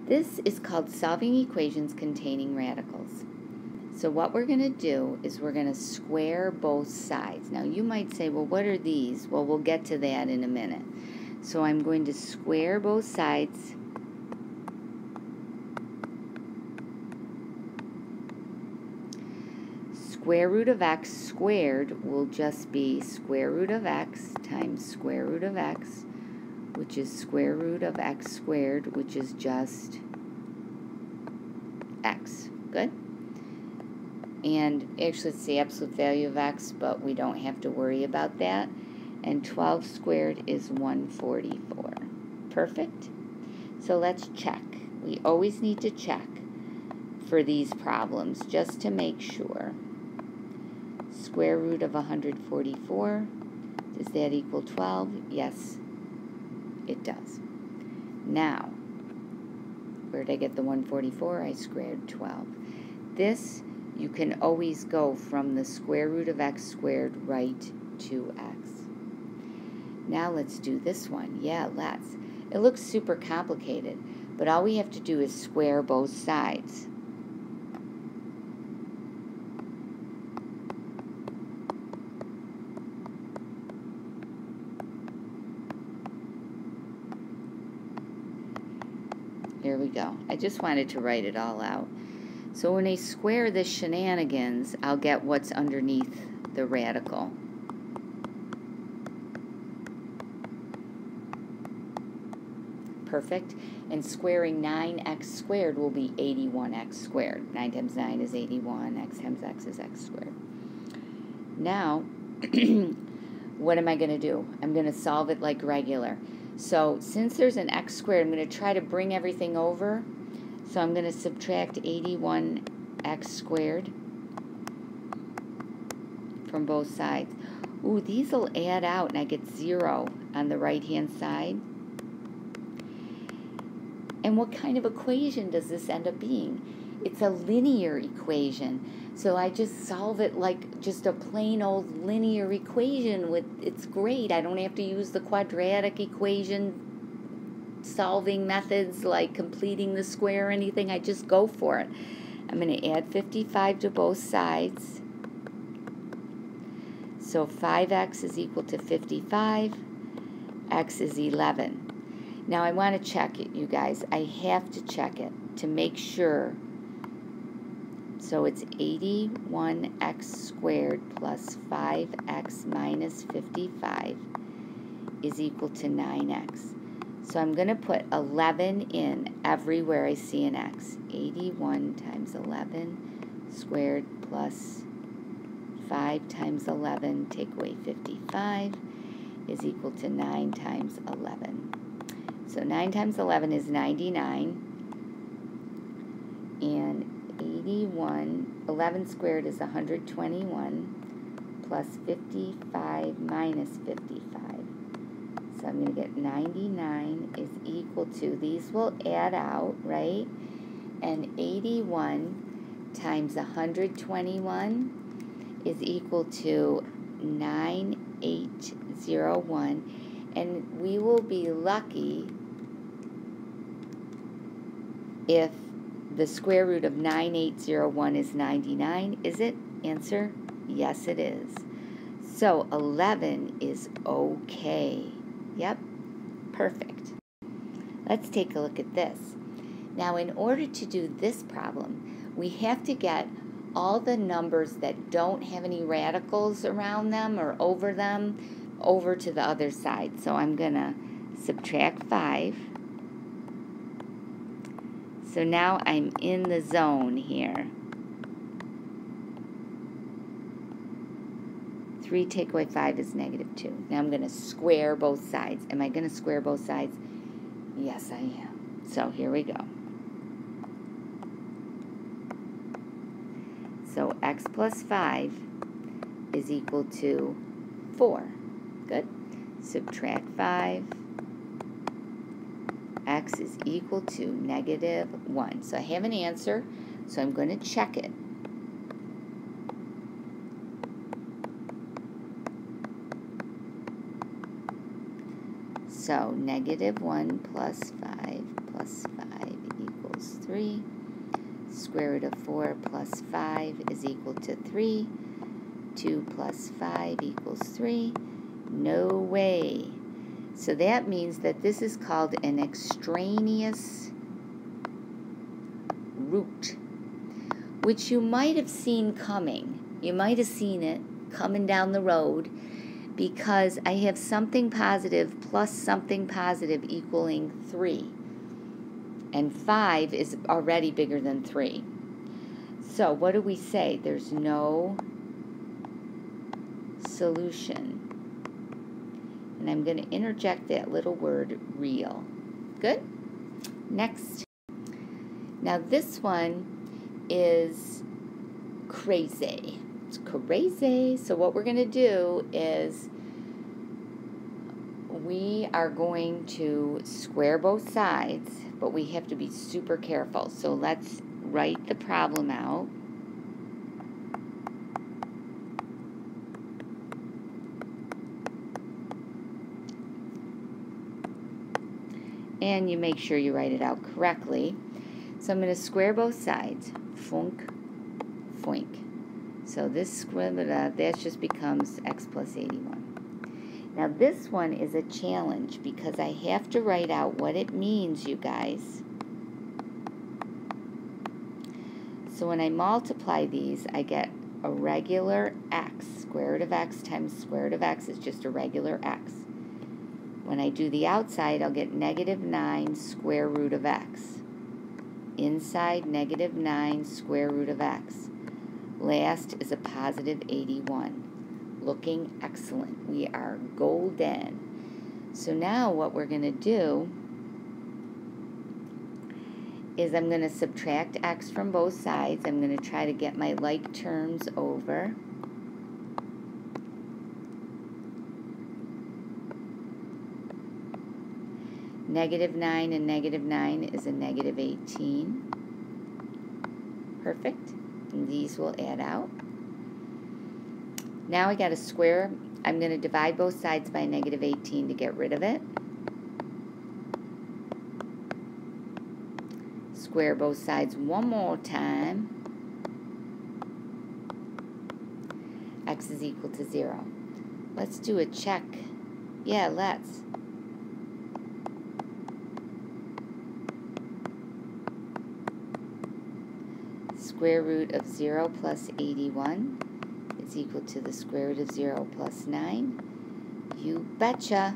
This is called solving equations containing radicals. So what we're going to do is we're going to square both sides. Now you might say, well, what are these? Well, we'll get to that in a minute. So I'm going to square both sides. Square root of x squared will just be square root of x times square root of x, which is square root of x squared, which is just x. Good? And actually it's the absolute value of x, but we don't have to worry about that. And 12 squared is 144. Perfect? So let's check. We always need to check for these problems just to make sure. Square root of 144, does that equal 12? Yes, it does. Now, where did I get the 144? I squared 12. This, you can always go from the square root of x squared right to x. Now let's do this one. Yeah, let's. It looks super complicated, but all we have to do is square both sides. Here we go. I just wanted to write it all out. So when I square the shenanigans, I'll get what's underneath the radical. Perfect. And squaring 9x squared will be 81x squared. 9 times 9 is 81. X times x is x squared. Now, what am I going to do? I'm going to solve it like regular. So since there's an x squared, I'm going to try to bring everything over. So I'm going to subtract 81x squared from both sides. Ooh, these will add out, and I get 0 on the right-hand side. And what kind of equation does this end up being? It's a linear equation. So I just solve it like just a plain old linear equation. It's great. I don't have to use the quadratic equation solving methods like completing the square or anything. I just go for it. I'm going to add 55 to both sides. So 5x is equal to 55. X is 11. Now I want to check it, you guys. I have to check it to make sure. So it's 81x squared plus 5x minus 55 is equal to 9x. So I'm going to put 11 in everywhere I see an x. 81 times 11 squared plus 5 times 11, take away 55, is equal to 9 times 11. So 9 times 11 is 99, and 81, 11 squared is 121, plus 55 minus 55. So I'm going to get 99 is equal to, these will add out, right? And 81 times 121 is equal to 9801. And we will be lucky if the square root of 9801 is 99. Is it? Answer, yes it is. So 11 is okay. Yep, perfect. Let's take a look at this. Now in order to do this problem, we have to get all the numbers that don't have any radicals around them or over them over to the other side. So I'm going to subtract 5. So now I'm in the zone here. 3 take away 5 is -2. Now I'm going to square both sides. Am I going to square both sides? Yes, I am. So here we go. So x plus 5 is equal to 4. Good. Subtract 5. X is equal to -1. So I have an answer, so I'm going to check it. So -1 plus 5 plus 5 equals equals 3. Square root of 4 plus 5 is equal to 3. 2 plus 5 equals 3. No way. So that means that this is called an extraneous root, which you might have seen coming. You might have seen it coming down the road, because I have something positive plus something positive equaling 3. And 5 is already bigger than 3. So what do we say? There's no solution. And I'm going to interject that little word, real. Good? Next. Now this one is crazy. It's crazy. So what we're going to do is we are going to square both sides, but we have to be super careful. So let's write the problem out. And you make sure you write it out correctly. So I'm going to square both sides. Funk, foink. So this square, that just becomes x plus 81. Now this one is a challenge because I have to write out what it means, you guys. So when I multiply these, I get a regular x. Square root of x times square root of x is just a regular x. When I do the outside, I'll get negative 9 square root of x. Inside, negative 9 square root of x. Last is a positive 81. Looking excellent. We are golden. So now what we're going to do is I'm going to subtract x from both sides. I'm going to try to get my like terms over. Negative 9 and negative 9 is a negative 18. Perfect. And these will add out. Now I got a square. I'm going to divide both sides by negative 18 to get rid of it. Square both sides one more time. X is equal to 0. Let's do a check. Yeah, let's. Square root of 0 plus 81 is equal to the square root of 0 plus 9. You betcha.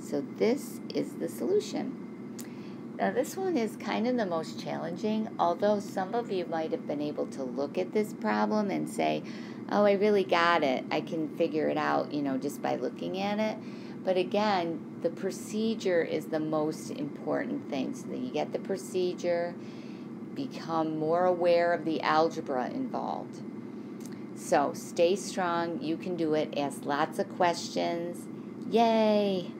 So this is the solution. Now this one is kind of the most challenging, although some of you might have been able to look at this problem and say, oh, I really got it. I can figure it out, just by looking at it. But again, the procedure is the most important thing. So that you get the procedure, become more aware of the algebra involved. So stay strong. You can do it. Ask lots of questions. Yay!